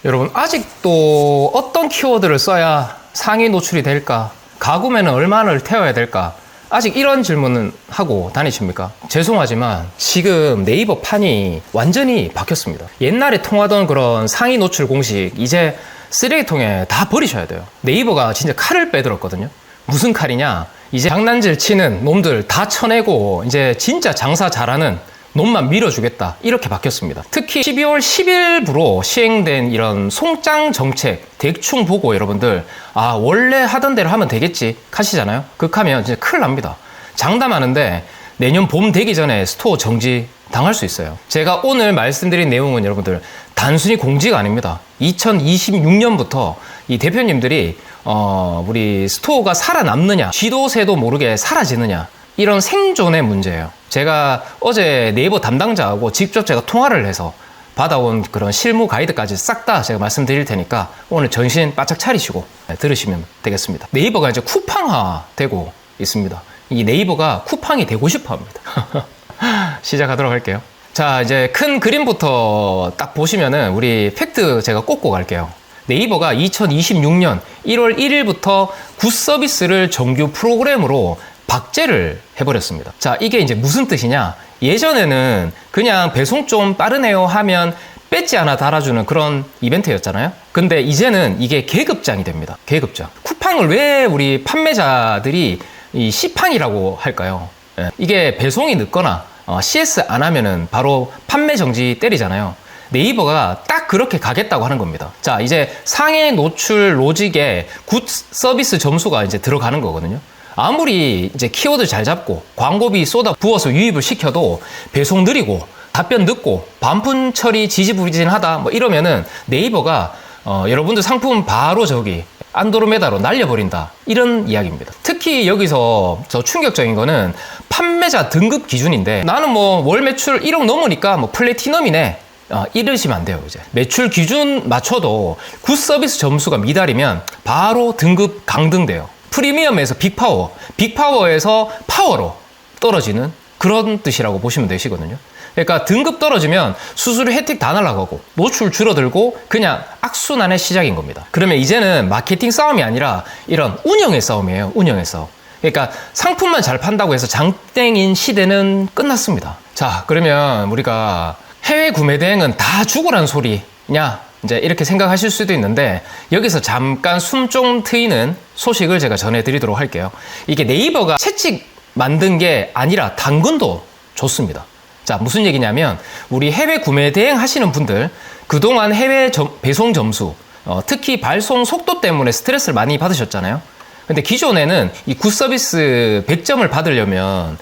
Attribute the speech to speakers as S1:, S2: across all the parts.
S1: 여러분, 아직도 어떤 키워드를 써야 상위 노출이 될까? 가구매는 얼마를 태워야 될까? 아직 이런 질문은 하고 다니십니까? 죄송하지만 지금 네이버 판이 완전히 바뀌었습니다. 옛날에 통하던 그런 상위 노출 공식 이제 쓰레기통에 다 버리셔야 돼요. 네이버가 진짜 칼을 빼들었거든요. 무슨 칼이냐? 이제 장난질 치는 놈들 다 쳐내고 이제 진짜 장사 잘하는 놈만 밀어주겠다, 이렇게 바뀌었습니다. 특히 12월 10일부로 시행된 이런 송장 정책 대충 보고 여러분들 원래 하던 대로 하면 되겠지 하시잖아요. 극하면 진짜 큰일 납니다. 장담하는데 내년 봄 되기 전에 스토어 정지 당할 수 있어요. 제가 오늘 말씀드린 내용은 여러분들 단순히 공지가 아닙니다. 2026년부터 이 대표님들이 우리 스토어가 살아남느냐, 쥐도 새도 모르게 사라지느냐, 이런 생존의 문제예요. 제가 어제 네이버 담당자하고 직접 제가 통화를 해서 받아온 그런 실무 가이드까지 싹 다 제가 말씀드릴 테니까 오늘 정신 바짝 차리시고 들으시면 되겠습니다. 네이버가 이제 쿠팡화 되고 있습니다. 이 네이버가 쿠팡이 되고 싶어 합니다. 시작하도록 할게요. 자, 이제 큰 그림부터 딱 보시면은 우리 팩트 제가 꼽고 갈게요. 네이버가 2026년 1월 1일부터 굿서비스를 정규 프로그램으로 박제를 해버렸습니다. 자, 이게 이제 무슨 뜻이냐? 예전에는 그냥 배송 좀 빠르네요 하면 배지 하나 달아주는 그런 이벤트였잖아요. 근데 이제는 이게 계급장이 됩니다. 계급장. 쿠팡을 왜 우리 판매자들이 이 C팡이라고 할까요? 이게 배송이 늦거나 CS 안 하면은 바로 판매 정지 때리잖아요. 네이버가 딱 그렇게 가겠다고 하는 겁니다. 자, 이제 상해 노출 로직에 굿 서비스 점수가 이제 들어가는 거거든요. 아무리 이제 키워드 잘 잡고 광고비 쏟아 부어서 유입을 시켜도 배송 느리고 답변 늦고 반품 처리 지지부진하다 뭐 이러면은 네이버가 여러분들 상품 바로 저기 안드로메다로 날려버린다, 이런 이야기입니다. 특히 여기서 저 충격적인 거는 판매자 등급 기준인데, 나는 뭐 월 매출 1억 넘으니까 뭐 플래티넘이네 이러시면 안 돼요. 이제 매출 기준 맞춰도 굿 서비스 점수가 미달이면 바로 등급 강등돼요. 프리미엄에서 빅파워, 빅파워에서 파워로 떨어지는 그런 뜻이라고 보시면 되시거든요. 그러니까 등급 떨어지면 수수료 혜택 다 날아가고 노출 줄어들고 그냥 악순환의 시작인 겁니다. 그러면 이제는 마케팅 싸움이 아니라 이런 운영의 싸움이에요. 운영의 싸움. 그러니까 상품만 잘 판다고 해서 장땡인 시대는 끝났습니다. 자, 그러면 우리가 해외 구매 대행은 다 죽으란 소리냐, 이제 이렇게 생각하실 수도 있는데, 여기서 잠깐 숨 좀 트이는 소식을 제가 전해드리도록 할게요. 이게 네이버가 채찍 만든 게 아니라 당근도 좋습니다. 자, 무슨 얘기냐면 우리 해외 구매 대행 하시는 분들 그동안 해외 배송 점수, 특히 발송 속도 때문에 스트레스를 많이 받으셨잖아요. 근데 기존에는 이 굿서비스 100점을 받으려면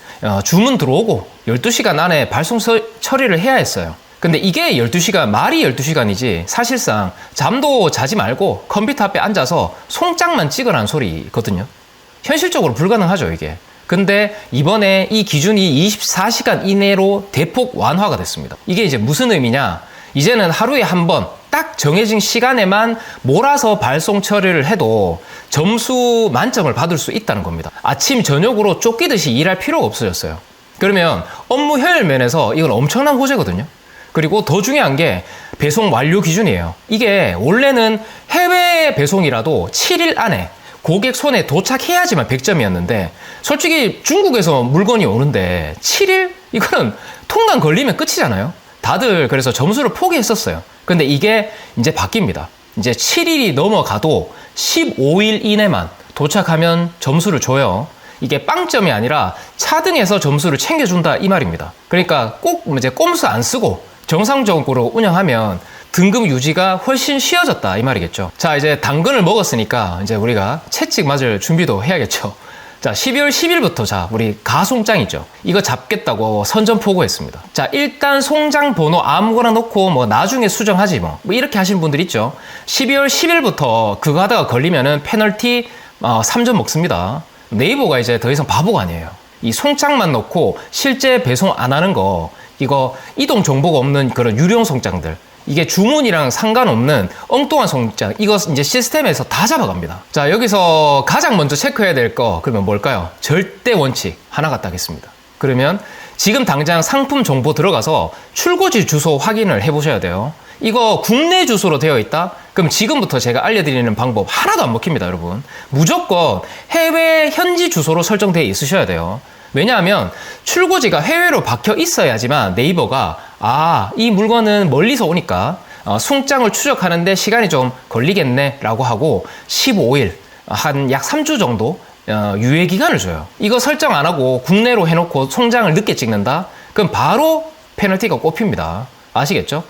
S1: 주문 들어오고 12시간 안에 발송 처리를 해야 했어요. 근데 이게 12시간, 말이 12시간이지 사실상 잠도 자지 말고 컴퓨터 앞에 앉아서 송장만 찍으라는 소리거든요. 현실적으로 불가능하죠, 이게. 근데 이번에 이 기준이 24시간 이내로 대폭 완화가 됐습니다. 이게 이제 무슨 의미냐? 이제는 하루에 한 번 딱 정해진 시간에만 몰아서 발송 처리를 해도 점수 만점을 받을 수 있다는 겁니다. 아침 저녁으로 쫓기듯이 일할 필요가 없어졌어요. 그러면 업무 효율 면에서 이건 엄청난 호재거든요. 그리고 더 중요한 게 배송 완료 기준이에요. 이게 원래는 해외 배송이라도 7일 안에 고객 손에 도착해야지만 100점이었는데 솔직히 중국에서 물건이 오는데 7일? 이거는 통관 걸리면 끝이잖아요. 다들 그래서 점수를 포기했었어요. 근데 이게 이제 바뀝니다. 이제 7일이 넘어가도 15일 이내만 도착하면 점수를 줘요. 이게 빵점이 아니라 차등해서 점수를 챙겨준다, 이 말입니다. 그러니까 꼭 이제 꼼수 안 쓰고 정상적으로 운영하면 등급 유지가 훨씬 쉬워졌다, 이 말이겠죠. 자, 이제 당근을 먹었으니까 이제 우리가 채찍 맞을 준비도 해야겠죠. 자, 12월 10일부터 자, 우리 가송장이죠. 이거 잡겠다고 선전포고했습니다. 자, 일단 송장 번호 아무거나 넣고 뭐 나중에 수정하지 뭐 이렇게 하시는 분들 있죠. 12월 10일부터 그거 하다가 걸리면은 페널티 3점 먹습니다. 네이버가 이제 더 이상 바보가 아니에요. 이 송장만 넣고 실제 배송 안 하는 거, 이거 이동 정보가 없는 그런 유령 송장들, 이게 주문이랑 상관없는 엉뚱한 송장, 이거 이제 시스템에서 다 잡아갑니다. 자, 여기서 가장 먼저 체크해야 될 거, 그러면 뭘까요? 절대 원칙 하나가 딱 있습니다. 그러면 지금 당장 상품 정보 들어가서 출고지 주소 확인을 해 보셔야 돼요. 이거 국내 주소로 되어 있다? 그럼 지금부터 제가 알려드리는 방법 하나도 안 먹힙니다, 여러분. 무조건 해외 현지 주소로 설정되어 있으셔야 돼요. 왜냐하면 출고지가 해외로 박혀 있어야지만 네이버가 이 물건은 멀리서 오니까 송장을 추적하는데 시간이 좀 걸리겠네 라고 하고 15일, 한 약 3주 정도 유예 기간을 줘요. 이거 설정 안 하고 국내로 해놓고 송장을 늦게 찍는다? 그럼 바로 페널티가 꼽힙니다. 아시겠죠?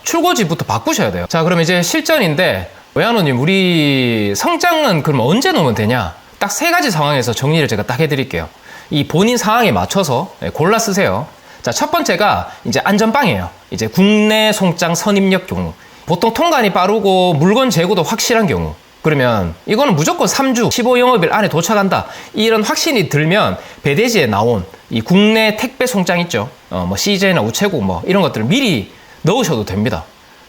S1: 출고지부터 바꾸셔야 돼요. 자, 그럼 이제 실전인데, 외환원님, 우리 성장은 그럼 언제 넣으면 되냐? 딱 3가지 상황에서 정리를 제가 딱 해드릴게요. 이 본인 상황에 맞춰서 골라 쓰세요. 자, 첫 번째가 이제 안전빵이에요. 이제 국내 송장 선입력 경우. 보통 통관이 빠르고 물건 재고도 확실한 경우. 그러면 이거는 무조건 3주, 15영업일 안에 도착한다. 이런 확신이 들면 배대지에 나온 이 국내 택배 송장 있죠. 뭐 CJ나 우체국 뭐 이런 것들을 미리 넣으셔도 됩니다.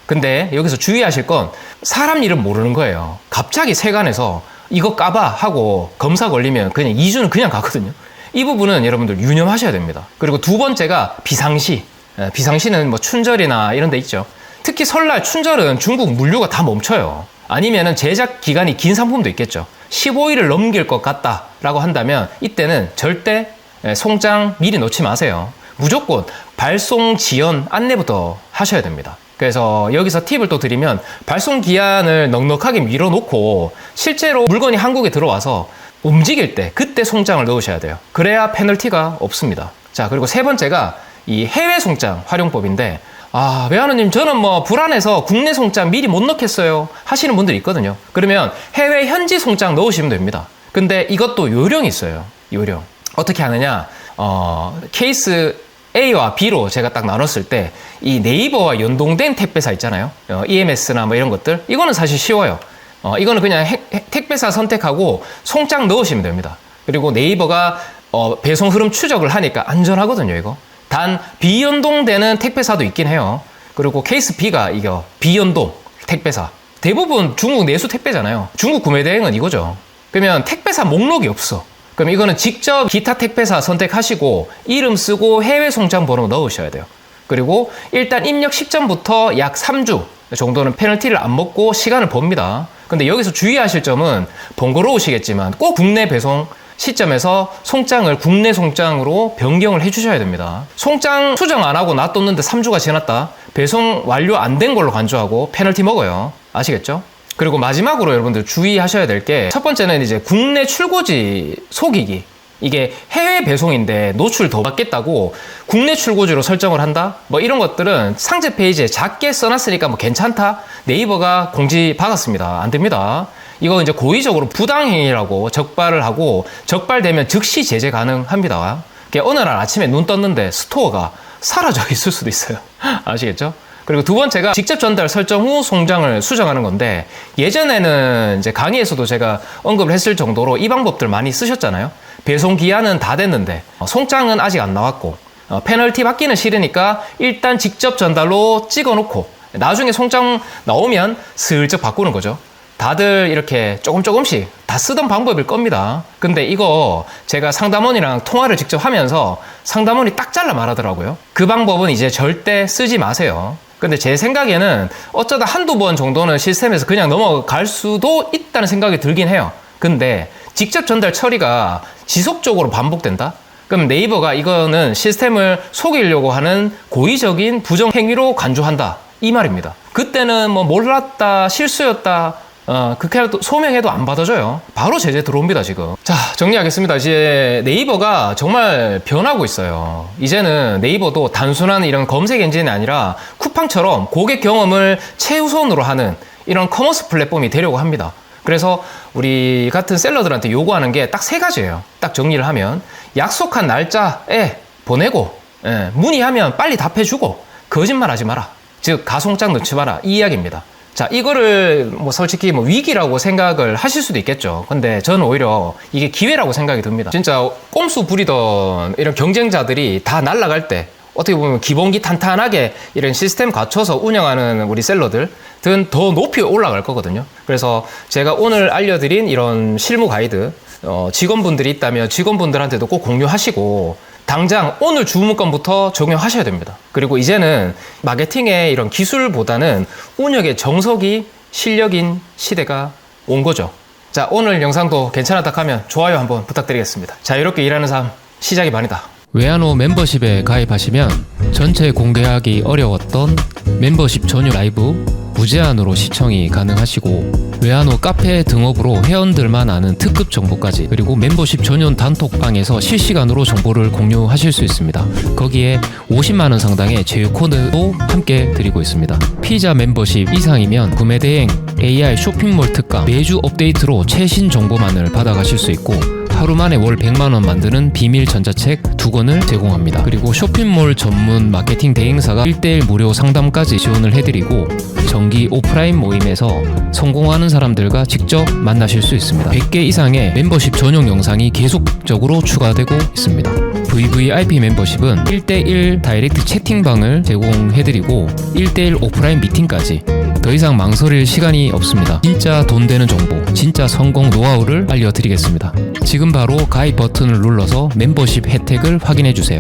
S1: 근데 여기서 주의하실 건 사람 이름 모르는 거예요. 갑자기 세관에서 이거 까봐 하고 검사 걸리면 그냥 2주는 그냥 가거든요. 이 부분은 여러분들 유념하셔야 됩니다. 그리고 두 번째가 비상시. 비상시는 뭐 춘절이나 이런 데 있죠. 특히 설날 춘절은 중국 물류가 다 멈춰요. 아니면은 제작 기간이 긴 상품도 있겠죠. 15일을 넘길 것 같다라고 한다면 이때는 절대 송장 미리 넣지 마세요. 무조건 발송 지연 안내부터 하셔야 됩니다. 그래서 여기서 팁을 또 드리면 발송 기한을 넉넉하게 밀어놓고 실제로 물건이 한국에 들어와서 움직일 때 그때 송장을 넣으셔야 돼요. 그래야 페널티가 없습니다. 자, 그리고 세 번째가 이 해외 송장 활용법인데, 외환원님, 저는 뭐 불안해서 국내 송장 미리 못 넣겠어요 하시는 분들이 있거든요. 그러면 해외 현지 송장 넣으시면 됩니다. 근데 이것도 요령이 있어요. 요령. 어떻게 하느냐? 케이스 A와 B로 제가 딱 나눴을 때 이 네이버와 연동된 택배사 있잖아요. EMS나 뭐 이런 것들. 이거는 사실 쉬워요. 이거는 그냥 택배사 선택하고 송장 넣으시면 됩니다. 그리고 네이버가 배송 흐름 추적을 하니까 안전하거든요, 이거. 단 비연동되는 택배사도 있긴 해요. 그리고 케이스 B가 이거 비연동 택배사. 대부분 중국 내수 택배잖아요. 중국 구매 대행은 이거죠. 그러면 택배사 목록이 없어. 그럼 이거는 직접 기타 택배사 선택하시고 이름 쓰고 해외 송장 번호 넣으셔야 돼요. 그리고 일단 입력 시점부터 약 3주 정도는 페널티를 안 먹고 시간을 법니다. 근데 여기서 주의하실 점은 번거로우시겠지만 꼭 국내 배송 시점에서 송장을 국내 송장으로 변경을 해주셔야 됩니다. 송장 수정 안 하고 놔뒀는데 3주가 지났다. 배송 완료 안 된 걸로 간주하고 페널티 먹어요. 아시겠죠? 그리고 마지막으로 여러분들 주의하셔야 될 게, 첫 번째는 이제 국내 출고지 속이기. 이게 해외 배송인데 노출 더 받겠다고 국내 출고지로 설정을 한다? 뭐 이런 것들은 상세 페이지에 작게 써놨으니까 뭐 괜찮다? 네이버가 공지 박았습니다. 안 됩니다. 이거 이제 고의적으로 부당행위라고 적발을 하고, 적발되면 즉시 제재 가능합니다. 어느 날 아침에 눈 떴는데 스토어가 사라져 있을 수도 있어요. 아시겠죠? 그리고 두 번째가 직접 전달 설정 후 송장을 수정하는 건데, 예전에는 이제 강의에서도 제가 언급을 했을 정도로 이 방법들 많이 쓰셨잖아요. 배송 기한은 다 됐는데 송장은 아직 안 나왔고 페널티 받기는 싫으니까 일단 직접 전달로 찍어 놓고 나중에 송장 나오면 슬쩍 바꾸는 거죠. 다들 이렇게 조금씩 다 쓰던 방법일 겁니다. 근데 이거 제가 상담원이랑 통화를 직접 하면서 상담원이 딱 잘라 말하더라고요. 그 방법은 이제 절대 쓰지 마세요. 근데 제 생각에는 어쩌다 한두 번 정도는 시스템에서 그냥 넘어갈 수도 있다는 생각이 들긴 해요. 근데 직접 전달 처리가 지속적으로 반복된다? 그럼 네이버가 이거는 시스템을 속이려고 하는 고의적인 부정행위로 간주한다, 이 말입니다. 그때는 뭐 몰랐다, 실수였다, 그렇게 소명해도 안 받아줘요. 바로 제재 들어옵니다, 지금. 자, 정리하겠습니다. 이제 네이버가 정말 변하고 있어요. 이제는 네이버도 단순한 이런 검색 엔진이 아니라 쿠팡처럼 고객 경험을 최우선으로 하는 이런 커머스 플랫폼이 되려고 합니다. 그래서 우리 같은 셀러들한테 요구하는 게 딱 3가지예요. 딱 정리를 하면, 약속한 날짜에 보내고, 문의하면 빨리 답해주고, 거짓말 하지 마라. 즉 가송장 넣지 마라, 이 이야기입니다. 자, 이거를 뭐 솔직히 뭐 위기라고 생각을 하실 수도 있겠죠. 근데 저는 오히려 이게 기회라고 생각이 듭니다. 진짜 꼼수 부리던 이런 경쟁자들이 다 날아갈 때, 어떻게 보면 기본기 탄탄하게 이런 시스템 갖춰서 운영하는 우리 셀러들은 더 높이 올라갈 거거든요. 그래서 제가 오늘 알려드린 이런 실무 가이드, 직원분들이 있다면 직원분들한테도 꼭 공유하시고, 당장 오늘 주문권부터 적용하셔야 됩니다. 그리고 이제는 마케팅의 이런 기술보다는 운영의 정석이 실력인 시대가 온 거죠. 자, 오늘 영상도 괜찮았다 하면 좋아요 한번 부탁드리겠습니다. 자유롭게 일하는 삶 시작이 반이다. 외환호 멤버십에 가입하시면 전체 공개하기 어려웠던 멤버십 전용 라이브 무제한으로 시청이 가능하시고, 외환호 카페 등업으로 회원들만 아는 특급 정보까지, 그리고 멤버십 전용 단톡방에서 실시간으로 정보를 공유하실 수 있습니다. 거기에 50만원 상당의 제휴 코드도 함께 드리고 있습니다. 피자 멤버십 이상이면 구매 대행 AI 쇼핑몰 특가, 매주 업데이트로 최신 정보만을 받아가실 수 있고, 하루 만에 월 100만원 만드는 비밀 전자책 2권을 제공합니다. 그리고 쇼핑몰 전문 마케팅 대행사가 1:1 무료 상담까지 지원을 해드리고, 정기 오프라인 모임에서 성공하는 사람들과 직접 만나실 수 있습니다. 100개 이상의 멤버십 전용 영상이 계속적으로 추가되고 있습니다. VVIP 멤버십은 1:1 다이렉트 채팅방을 제공해드리고 1:1 오프라인 미팅까지, 더 이상 망설일 시간이 없습니다. 진짜 돈 되는 정보, 진짜 성공 노하우를 알려드리겠습니다. 지금 바로 가입 버튼을 눌러서 멤버십 혜택을 확인해주세요.